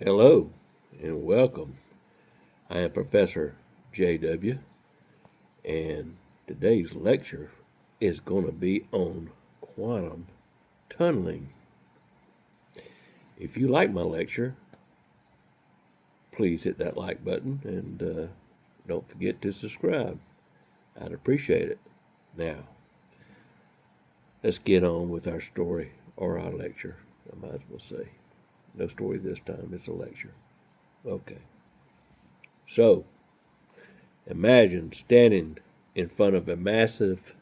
Hello and welcome. I am Professor J.W. and today's lecture is going to be on quantum tunneling. If you like my lecture, please hit that like button and don't forget to subscribe. I'd appreciate it. Now, let's get on with our story or our lecture. I might as well say. No story this time, it's a lecture. Okay. So, imagine standing in front of a massive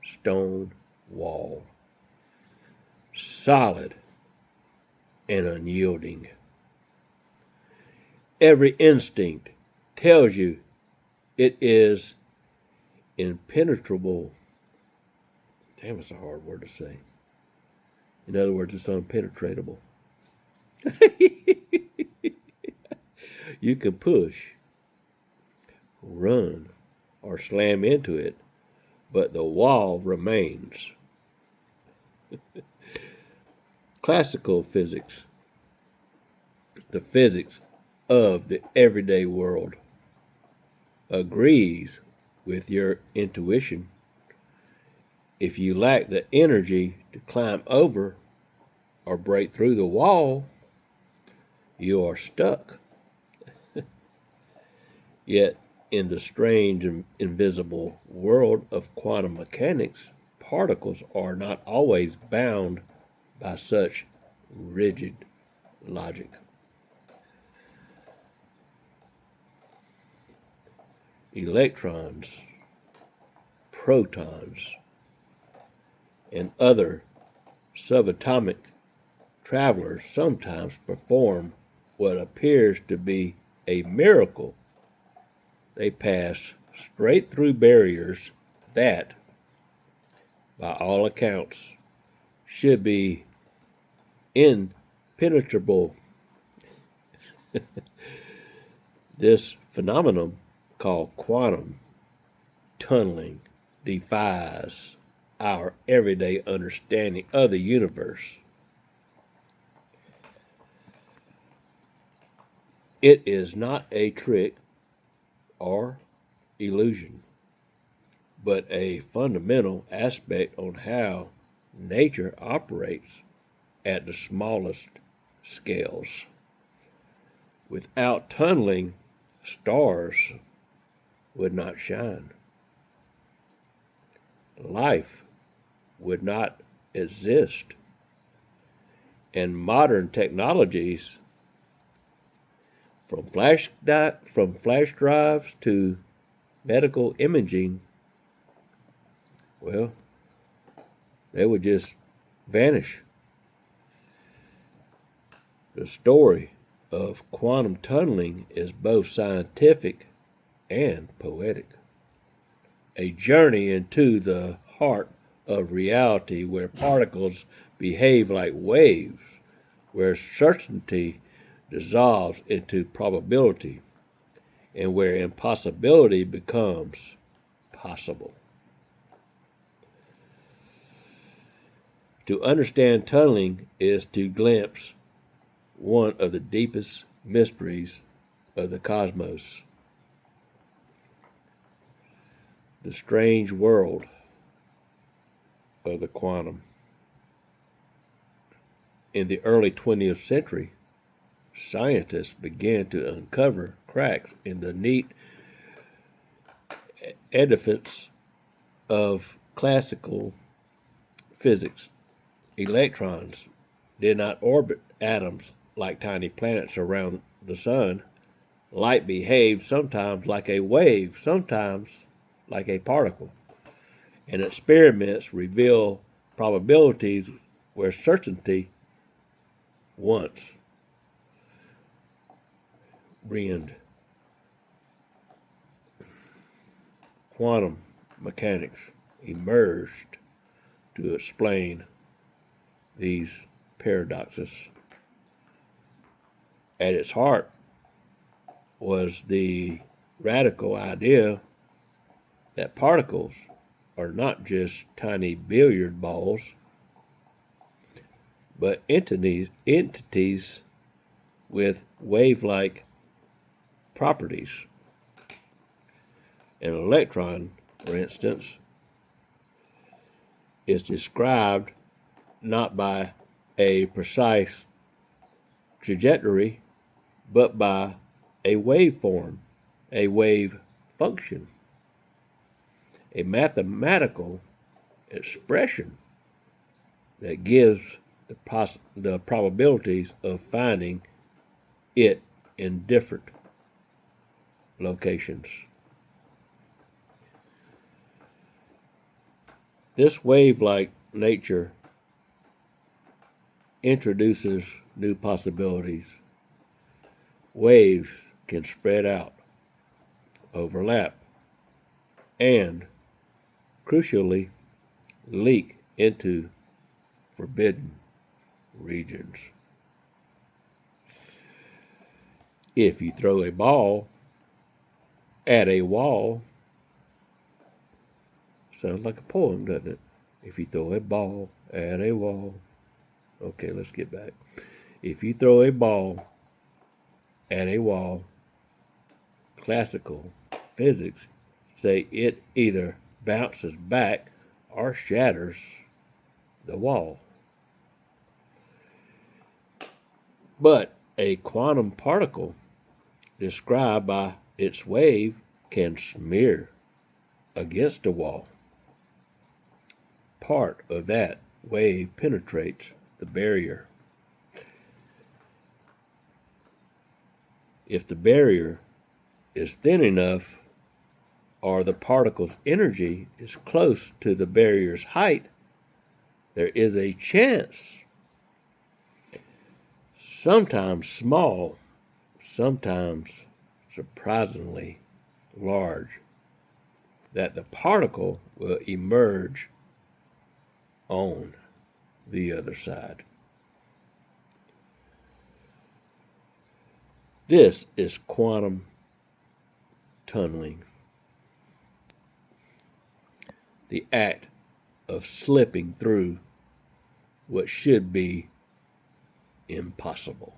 stone wall, solid and unyielding. Every instinct tells you it is impenetrable. Damn, it's a hard word to say. In other words, it's unpenetratable. You can push, run, or slam into it, but the wall remains. Classical physics, the physics of the everyday world, agrees with your intuition. If you lack the energy to climb over or break through the wall, you are stuck. Yet, in the strange and invisible world of quantum mechanics, particles are not always bound by such rigid logic. Electrons, protons, and other subatomic travelers sometimes perform what appears to be a miracle. They pass straight through barriers that, by all accounts, should be impenetrable. This phenomenon, called quantum tunneling, defies our everyday understanding of the universe. It is not a trick or illusion, but a fundamental aspect on how nature operates at the smallest scales. Without tunneling, stars would not shine. Life would not exist. And modern technologies, from flash drives to medical imaging, well, they would just vanish. The story of quantum tunneling is both scientific and poetic. A journey into the heart of reality where particles behave like waves, where certainty dissolves into probability, and where impossibility becomes possible. To understand tunneling is to glimpse one of the deepest mysteries of the cosmos, the strange world of the quantum. In the early 20th century, scientists began to uncover cracks in the neat edifice of classical physics. Electrons did not orbit atoms like tiny planets around the sun. Light behaved sometimes like a wave, sometimes like a particle. And experiments reveal probabilities where certainty once reigned. Quantum mechanics emerged to explain these paradoxes. At its heart was the radical idea that particles are not just tiny billiard balls, but entities with wave-like properties. An electron, for instance, is described not by a precise trajectory, but by a waveform, a wave function, a mathematical expression that gives the probabilities of finding it in different locations. This wave-like nature introduces new possibilities. Waves can spread out, overlap, and, crucially, leak into forbidden regions. If you throw a ball at a wall, sounds like a poem, doesn't it? If you throw a ball at a wall. Okay, let's get back. If you throw a ball at a wall, classical physics say it either bounces back or shatters the wall. But a quantum particle, described by its wave, can smear against a wall. Part of that wave penetrates the barrier. If the barrier is thin enough, or the particle's energy is close to the barrier's height, there is a chance, sometimes small, sometimes surprisingly large, that the particle will emerge on the other side. This is quantum tunneling, the act of slipping through what should be impossible.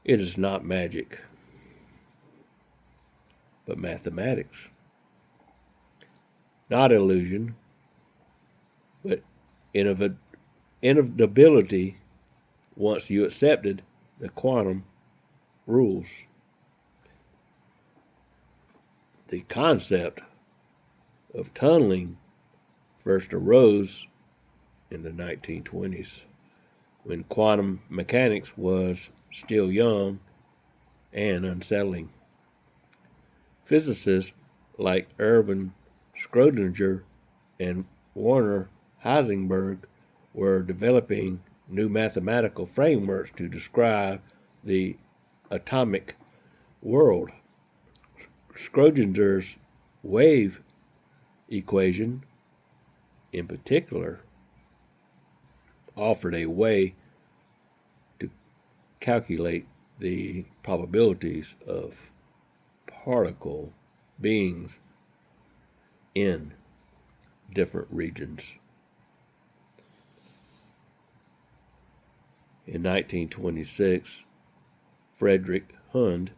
It is not magic, but mathematics. Not illusion, but inevitability once you accepted the quantum rules. The concept of tunneling first arose in the 1920s, when quantum mechanics was still young and unsettling. Physicists like Erwin Schrödinger and Werner Heisenberg were developing new mathematical frameworks to describe the atomic world. Schrödinger's wave equation, in particular, offered a way to calculate the probabilities of particle beings in different regions. In 1926, Frederick Hund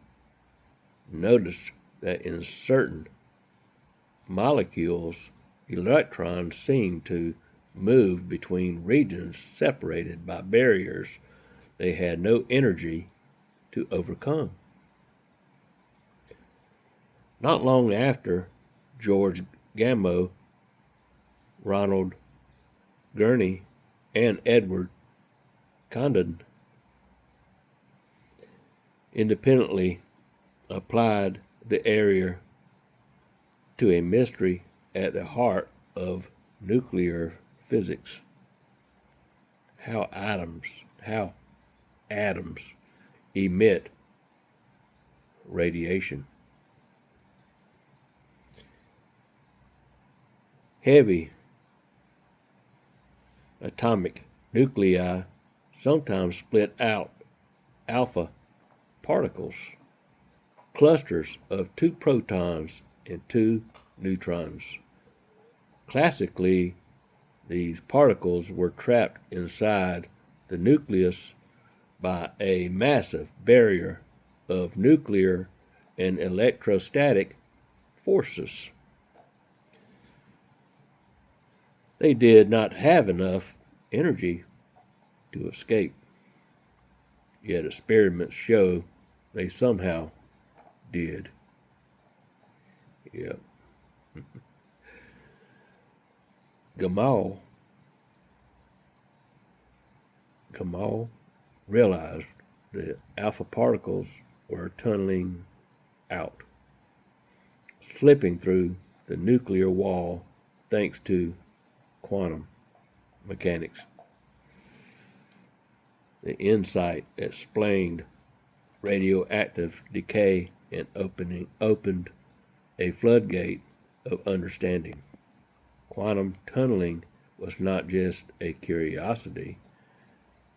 noticed that in certain molecules, electrons seem to move between regions separated by barriers they had no energy to overcome. Not long after, George Gamow, Ronald Gurney, and Edward Condon independently applied the area to a mystery at the heart of nuclear physics. How atoms emit radiation. Heavy atomic nuclei sometimes split out alpha particles, clusters of 2 protons and 2 neutrons. Classically, these particles were trapped inside the nucleus by a massive barrier of nuclear and electrostatic forces. They did not have enough energy to escape, yet experiments show they somehow did. Yep. Gamow realized the alpha particles were tunneling out, slipping through the nuclear wall thanks to quantum mechanics. The insight explained radioactive decay and opened a floodgate of understanding. Quantum tunneling was not just a curiosity,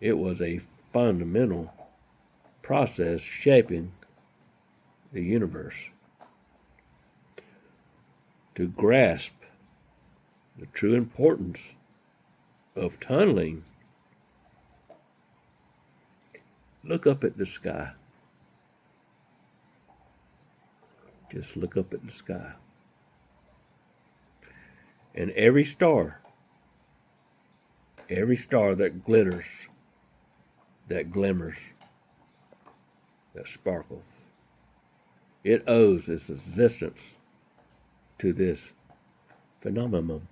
it was a fundamental process shaping the universe. To grasp the true importance of tunneling, look up at the sky. Just look up at the sky. And every star that glitters, that glimmers, that sparkles, it owes its existence to this phenomenon.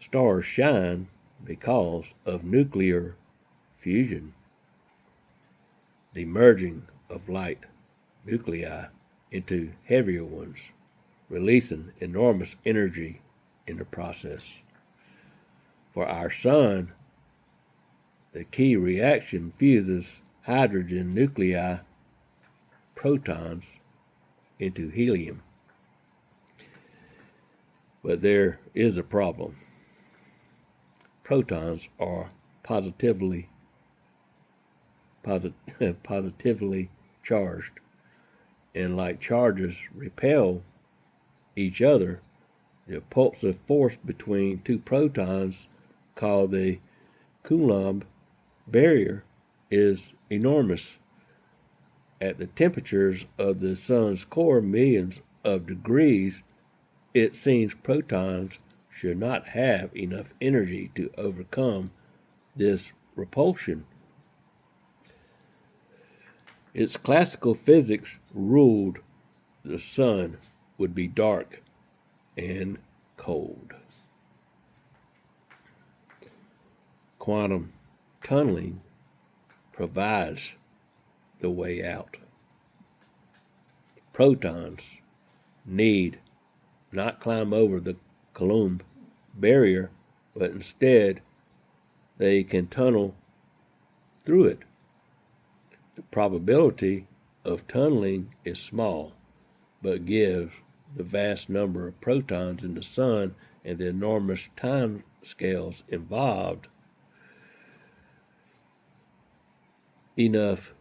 Stars shine because of nuclear fusion, the merging of light nuclei into heavier ones, releasing enormous energy in the process. For our sun, the key reaction fuses hydrogen nuclei, protons, into helium. But there is a problem. Protons are positively charged, and like charges repel each other, the repulsive force between two protons, called the Coulomb barrier, is enormous. At the temperatures of the sun's core, millions of degrees, it seems protons should not have enough energy to overcome this repulsion. Its classical physics ruled the sun would be dark and cold. Quantum tunneling provides the way out. Protons need not climb over the Coulomb barrier, but instead they can tunnel through it. The probability of tunneling is small, but gives the vast number of protons in the sun and the enormous time scales involved enough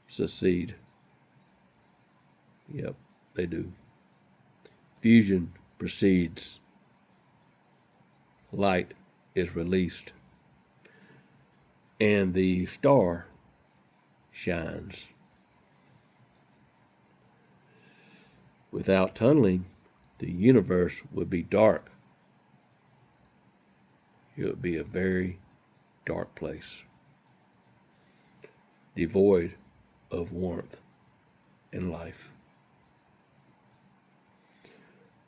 succeed. Yep, they do. Fusion proceeds. Light is released. And the star shines. Without tunneling, the universe would be dark. It would be a very dark place, devoid of warmth and life.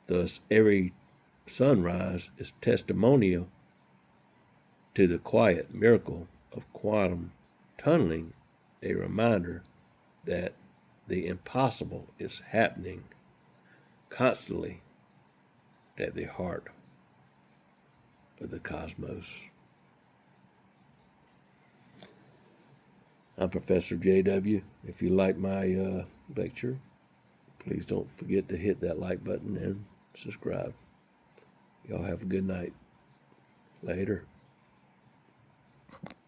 Thus, every sunrise is testimonial to the quiet miracle of quantum tunneling, a reminder that the impossible is happening constantly at the heart of the cosmos. I'm Professor JW. If you like my lecture, please don't forget to hit that like button and subscribe. Y'all have a good night. Later.